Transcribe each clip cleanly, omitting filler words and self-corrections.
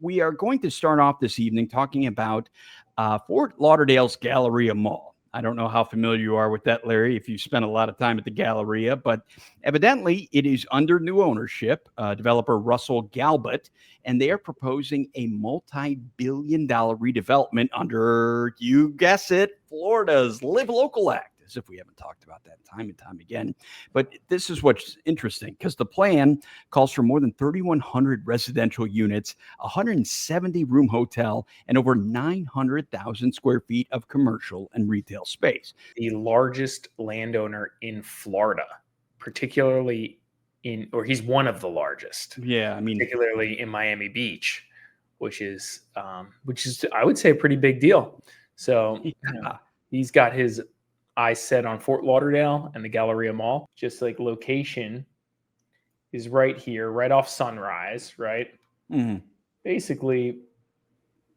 we are going to start off this evening talking about Fort Lauderdale's Galleria Mall. I don't know how familiar you are with that, Larry, if you spent a lot of time at the Galleria, but evidently it is under new ownership, developer Russell Galbut, and they are proposing a multi-billion-dollar redevelopment under, you guess it, Florida's Live Local Act. As if we haven't talked about that time and time again. But this is what's interesting, because the plan calls for more than 3,100 residential units, 170-room hotel, and over 900,000 square feet of commercial and retail space. The largest landowner in Florida, particularly he's one of the largest. Yeah, I mean, particularly in Miami Beach, which is I would say a pretty big deal. So he's got his eyes set on Fort Lauderdale and the Galleria Mall. Just like location is right here, right off Sunrise, right? Mm-hmm. Basically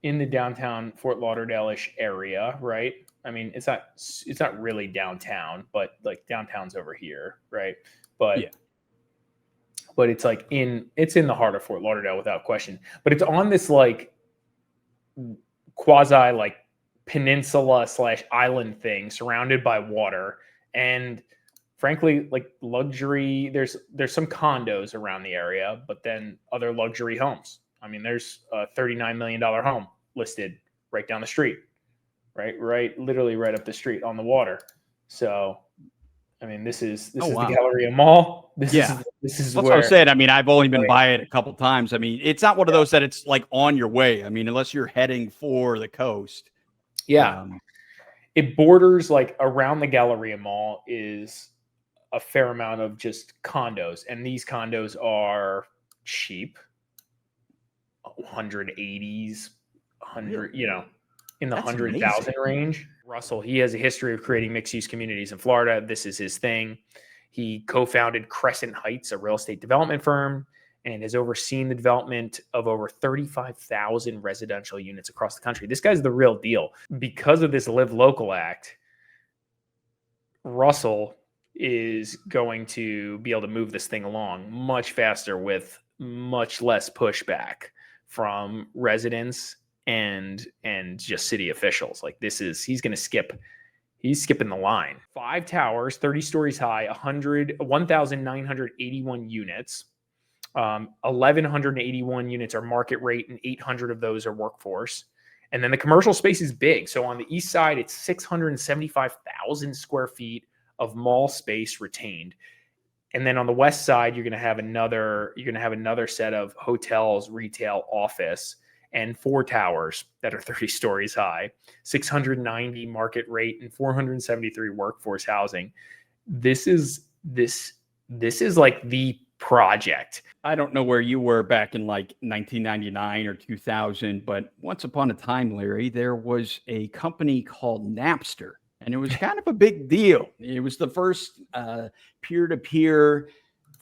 in the downtown Fort Lauderdale-ish area, right? I mean, it's not really downtown, but like downtown's over here, right? But yeah. But it's like it's in the heart of Fort Lauderdale without question. But it's on this like quasi like peninsula / island thing surrounded by water, and frankly like luxury. There's some condos around the area, but then other luxury homes. I mean, there's a $39 million home listed right down the street, right literally right up the street on the water. So I mean, this is the Galleria Mall. This is what where I said. I mean, I've only been by it a couple times. I mean, it's not one of those that it's like on your way. I mean, unless you're heading for the coast. Yeah. It borders like around the Galleria Mall is a fair amount of just condos. And these condos are cheap. 180s, 100, in the 100,000 range. Russell, he has a history of creating mixed-use communities in Florida. This is his thing. He co-founded Crescent Heights, a real estate development firm, and has overseen the development of over 35,000 residential units across the country. This guy's the real deal. Because of this Live Local Act, Russell is going to be able to move this thing along much faster with much less pushback from residents and just city officials. Like he's skipping the line. 5 towers, 30 stories high, 1,981 units. 1,181 units are market rate, and 800 of those are workforce. And then the commercial space is big. So on the east side, it's 675,000 square feet of mall space retained. And then on the west side, you're going to have another set of hotels, retail, office, and 4 towers that are 30 stories high, 690 market rate, and 473 workforce housing. This is like the project. I don't know where you were back in like 1999 or 2000, but once upon a time, Larry, there was a company called Napster, and it was kind of a big deal. It was the first peer-to-peer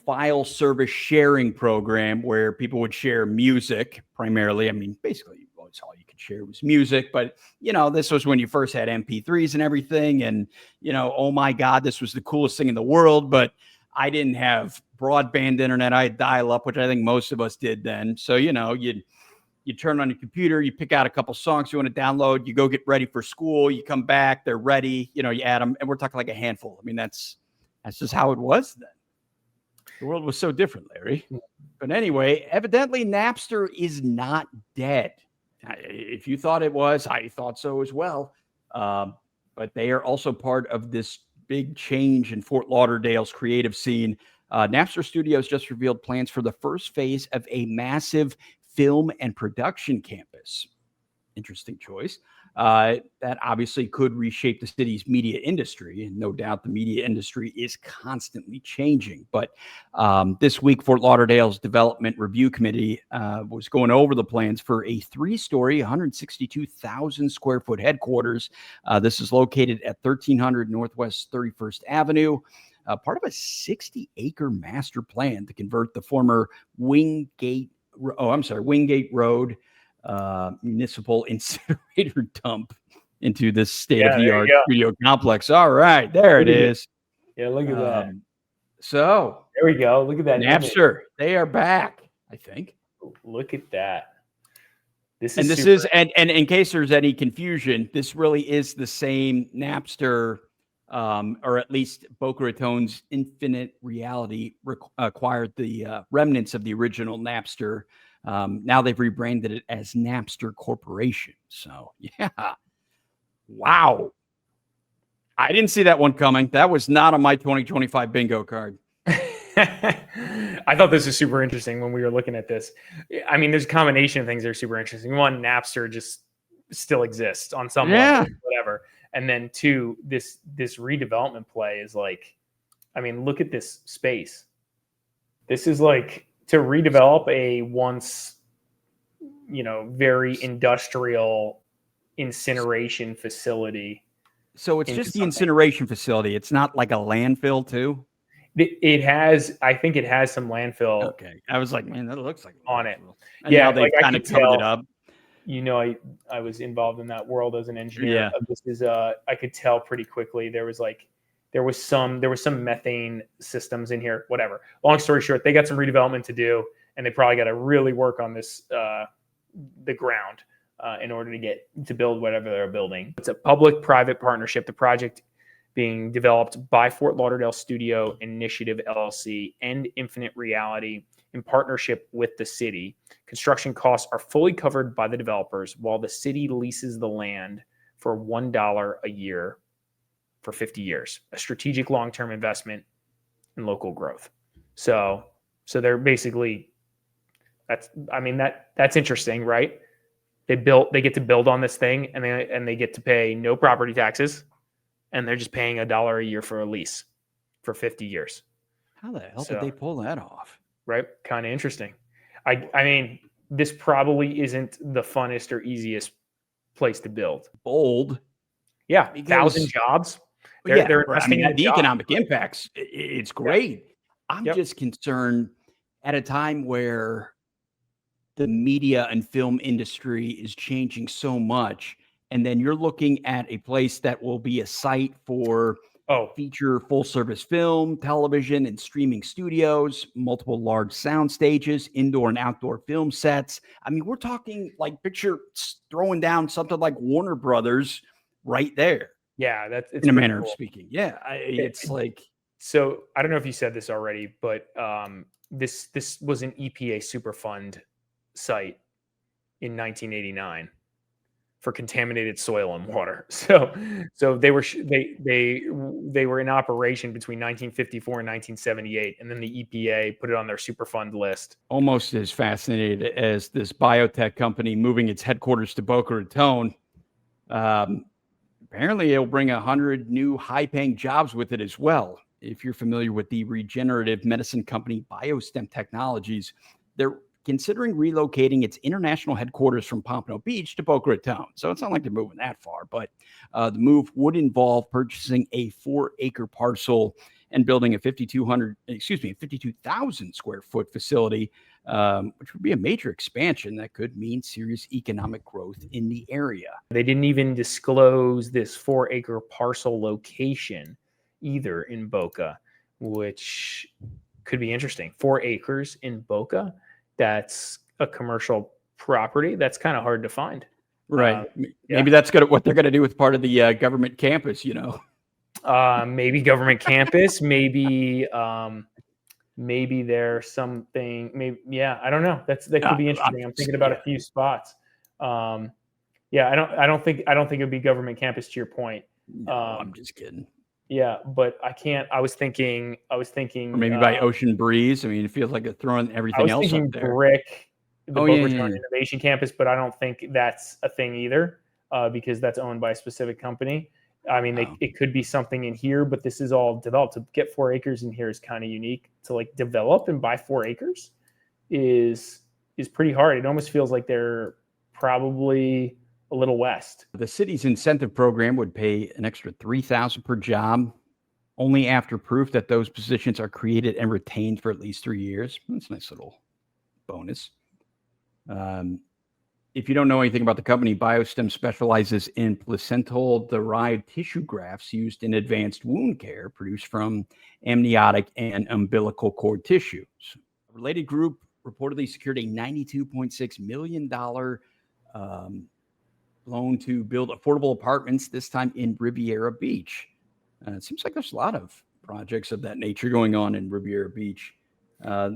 file service sharing program where people would share music primarily. I mean, basically, that's all you could share was music. But, this was when you first had MP3s and everything. And, oh my God, this was the coolest thing in the world. But I didn't have broadband internet. I had dial-up, which I think most of us did then. So, you turn on your computer, you pick out a couple songs you want to download, you go get ready for school, you come back, they're ready, you add them, and we're talking like a handful. I mean, that's just how it was then. The world was so different, Larry. But anyway, evidently Napster is not dead. If you thought it was, I thought so as well. But they are also part of this big change in Fort Lauderdale's creative scene. Napster Studios just revealed plans for the first phase of a massive film and production campus. Interesting choice. That obviously could reshape the city's media industry. And no doubt the media industry is constantly changing. But this week, Fort Lauderdale's Development Review Committee was going over the plans for a 3-story, 162,000 square foot headquarters. This is located at 1300 Northwest 31st Avenue. Part of a 60-acre master plan to convert the former Wingate Road municipal incinerator dump into this state-of-the-art studio complex. All right, there it is. Yeah, look at that. So there we go. Look at that. Napster, they are back, I think. Look at that. This And is this super. is, and in case there's any confusion, this really is the same Napster, or at least Boca Raton's Infinite Reality acquired the remnants of the original Napster. Now they've rebranded it as Napster Corporation. So, yeah. Wow. I didn't see that one coming. That was not on my 2025 bingo card. I thought this was super interesting when we were looking at this. I mean, there's a combination of things that are super interesting. One, Napster just still exists on some level, whatever. And then two, this redevelopment play is like, I mean, look at this space. This is like to redevelop a once, very industrial incineration facility. So it's just the incineration facility. It's not like a landfill too? It has, I think it has some landfill. Okay. I was like, man, that looks like on it. And now they've kind of covered it up. I was involved in that world as an engineer. Yeah. This is I could tell pretty quickly there was some methane systems in here, whatever. Long story short, they got some redevelopment to do, and they probably got to really work on this the ground in order to build whatever they're building. It's a public-private partnership. The project being developed by Fort Lauderdale Studio Initiative LLC and Infinite Reality in partnership with the city. Construction costs are fully covered by the developers while the city leases the land for $1 a year for 50 years, a strategic long-term investment in local growth. So they're basically, that's interesting, right? They get to build on this thing and they get to pay no property taxes, and they're just paying $1 a year for a lease for 50 years. How the hell did they pull that off? Right? Kind of interesting. I mean, this probably isn't the funnest or easiest place to build. Bold. Yeah. 1,000 jobs. They're investing in the economic impacts. It's great. Yeah. I'm just concerned at a time where the media and film industry is changing so much. And then you're looking at a place that will be a site for feature full-service film, television, and streaming studios, multiple large sound stages, indoor and outdoor film sets. I mean, we're talking like picture throwing down something like Warner Brothers right there. Yeah, it's in a manner of speaking. Yeah, it's like. So I don't know if you said this already, but this was an EPA Superfund site in 1989. For contaminated soil and water. So they were in operation between 1954 and 1978, and then the EPA put it on their Superfund list. Almost as fascinated as this biotech company moving its headquarters to Boca Raton. Apparently, it'll bring 100 new high-paying jobs with it as well. If you're familiar with the regenerative medicine company BioStem Technologies, they're considering relocating its international headquarters from Pompano Beach to Boca Raton. So it's not like they're moving that far, but the move would involve purchasing a 4-acre parcel and building a 52,000 square foot facility, which would be a major expansion that could mean serious economic growth in the area. They didn't even disclose this 4-acre parcel location either in Boca, which could be interesting. 4 acres in Boca. That's a commercial property. That's kind of hard to find. Right. Maybe that's what they're going to do with part of the government campus, Maybe government campus, maybe there's something, I don't know. That could be interesting. I'm thinking about a few spots. I don't think it'd be government campus to your point. No, I'm just kidding. Yeah, but I was thinking or maybe by Ocean Breeze. I mean, it feels like they're throwing everything else up there. Brick, the Boca Raton Innovation Campus, but I don't think that's a thing either, because that's owned by a specific company. I mean, it could be something in here, but this is all developed. To get 4 acres in here is kind of unique. To like develop and buy 4 acres is pretty hard. It almost feels like they're probably a little west. The city's incentive program would pay an extra $3,000 per job, only after proof that those positions are created and retained for at least 3 years. That's a nice little bonus. If you don't know anything about the company, BioStem specializes in placental-derived tissue grafts used in advanced wound care produced from amniotic and umbilical cord tissues. A related group reportedly secured a $92.6 million loan to build affordable apartments, this time in Riviera Beach. It seems like there's a lot of projects of that nature going on in Riviera Beach.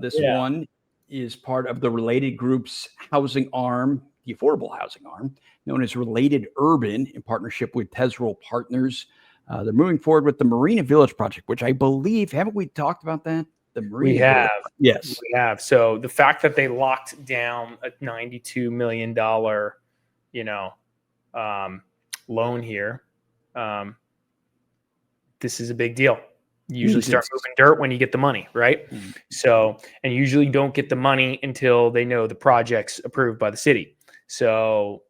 This one is part of the Related Group's housing arm, the affordable housing arm, known as Related Urban, in partnership with Tesral Partners. They're moving forward with the Marina Village project, which I believe, haven't we talked about that? The Marina Village. Yes, we have. So the fact that they locked down a $92 million, loan here, this is a big deal. You usually start moving dirt when you get the money, right? So, and you usually don't get the money until they know the project's approved by the city. So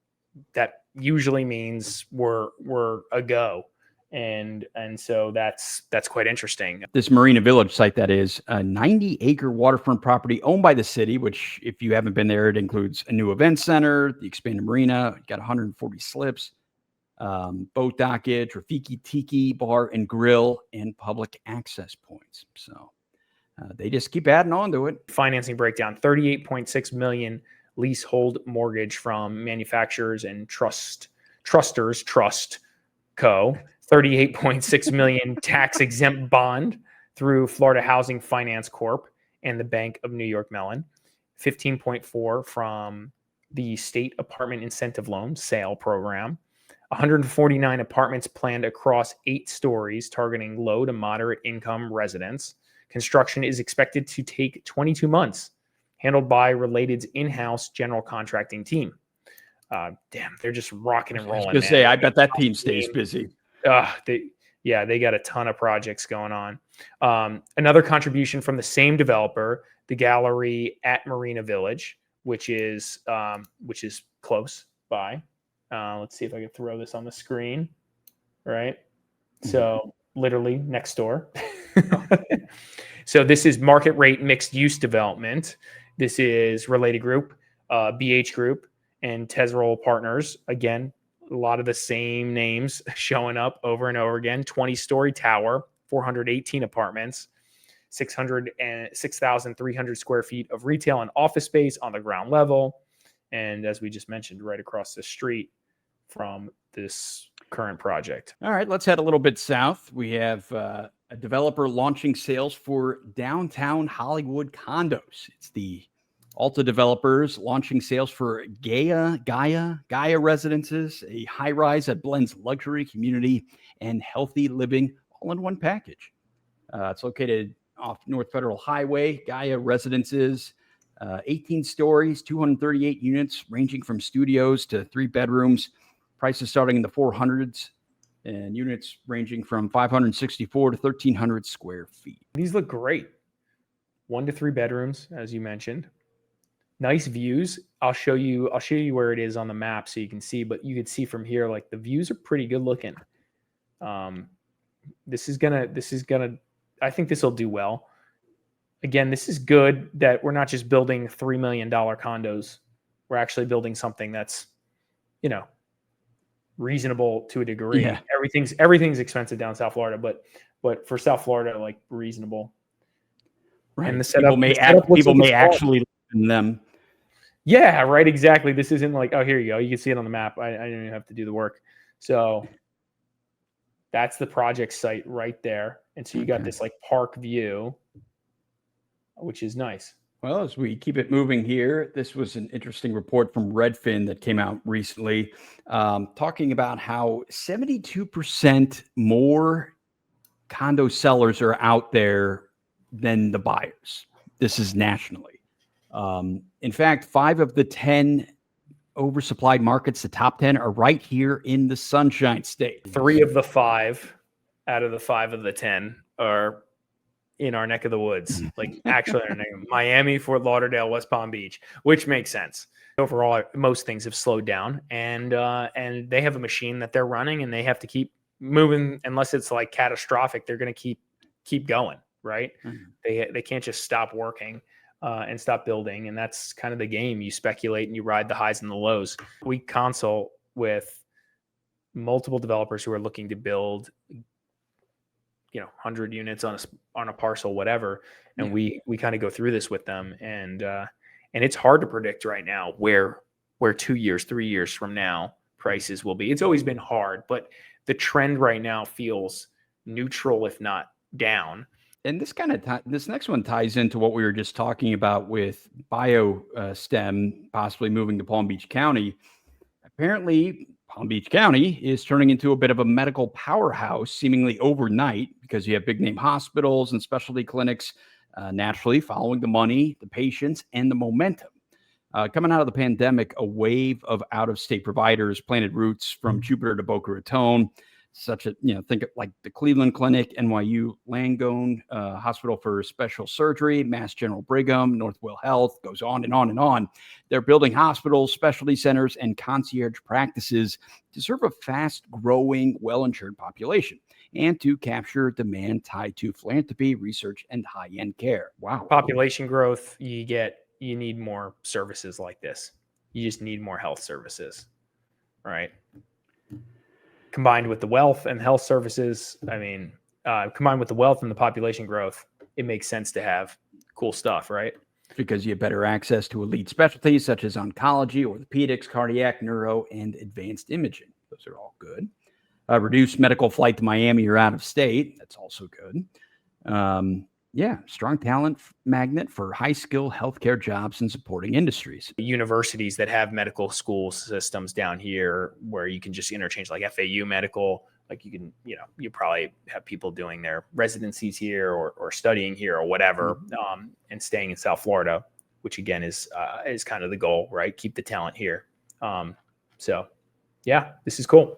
that usually means we're a go. And so that's quite interesting. This Marina Village site, that is a 90-acre waterfront property owned by the city, which, if you haven't been there, it includes a new event center, the expanded marina, got 140 slips, boat dockage, Rafiki Tiki bar and grill, and public access points. So they just keep adding on to it. Financing breakdown: $38.6 million leasehold mortgage from manufacturers and trusters, Trust Co. $38.6 million tax exempt bond through Florida Housing Finance Corp. And the Bank of New York Mellon. 15.4 from the State Apartment Incentive Loan Sale Program. 149 apartments planned across 8 stories, targeting low to moderate income residents. Construction is expected to take 22 months, handled by Related's in-house general contracting team. Damn, they're just rocking and rolling. I bet that team stays busy. They got a ton of projects going on. Another contribution from the same developer, the Gallery at Marina Village, which is close by. Let's see if I can throw this on the screen. Right. So literally next door. So this is market rate mixed use development. This is Related Group, BH Group, and Tesral Partners. Again, a lot of the same names showing up over and over again. 20-story tower, 418 apartments, 6,300 square feet of retail and office space on the ground level. And as we just mentioned, right across the street from this current project. All right, let's head a little bit south. We have a developer launching sales for downtown Hollywood condos. It's the Alta Developers launching sales for Gaia Residences, a high-rise that blends luxury, community, and healthy living all in one package. It's located off North Federal Highway. Gaia Residences, 18 stories, 238 units, ranging from studios to 3 bedrooms. Prices starting in the 400s, and units ranging from 564 to 1,300 square feet. These look great. 1 to 3 bedrooms, as you mentioned. Nice views. I'll show you where it is on the map so you can see, but you can see from here, like, the views are pretty good looking. This is gonna, I think this will do well. Again, this is good that we're not just building $3 million condos. We're actually building something that's, reasonable to a degree. Yeah. Everything's expensive down South Florida, but for South Florida, like, reasonable. Right. And the setup, people may actually live in them. Yeah, right. Exactly. This isn't like, oh, here you go. You can see it on the map. I don't even have to do the work. So that's the project site right there. And so you got this like park view, which is nice. Well, as we keep it moving here, this was an interesting report from Redfin that came out recently, talking about how 72% more condo sellers are out there than the buyers. This is nationally. In fact, 5 of the 10 oversupplied markets, the top 10, are right here in the Sunshine State. 3 of the 5 out of the 5 of the 10 are in our neck of the woods, like actually in our neck of Miami, Fort Lauderdale, West Palm Beach, which makes sense. Overall, most things have slowed down, and they have a machine that they're running, and they have to keep moving unless it's like catastrophic. They're going to keep going, right? They can't just stop working and stop building, and that's kind of the game. You speculate and you ride the highs and the lows. We consult with multiple developers who are looking to build 100 units on a parcel, whatever. And we kind of go through this with them, and it's hard to predict right now where where 2 years, 3 years from now prices will be. It's always been hard, but the trend right now feels neutral, if not down. And this next one ties into what we were just talking about with BioStem possibly moving to Palm Beach County. Apparently, Palm Beach County is turning into a bit of a medical powerhouse seemingly overnight because you have big name hospitals and specialty clinics naturally following the money, the patients, and the momentum. Coming out of the pandemic, a wave of out-of-state providers planted roots from Jupiter to Boca Raton, such as, think of like the Cleveland Clinic, NYU Langone Hospital for Special Surgery, Mass General Brigham, Northwell Health, goes on and on and on. They're building hospitals, specialty centers, and concierge practices to serve a fast-growing, well-insured population and to capture demand tied to philanthropy, research, and high-end care. Wow. Population growth, you need more services like this. You just need more health services, right? Combined with the wealth and health services, combined with the wealth and the population growth, it makes sense to have cool stuff, right? Because you have better access to elite specialties such as oncology, orthopedics, cardiac, neuro, and advanced imaging. Those are all good. Reduced medical flight to Miami or out of state. That's also good. Strong talent magnet for high-skill healthcare jobs and supporting industries. Universities that have medical school systems down here where you can just interchange, like FAU Medical, like you can, you probably have people doing their residencies here or studying here or whatever, and staying in South Florida, which again is kind of the goal, right? Keep the talent here. This is cool.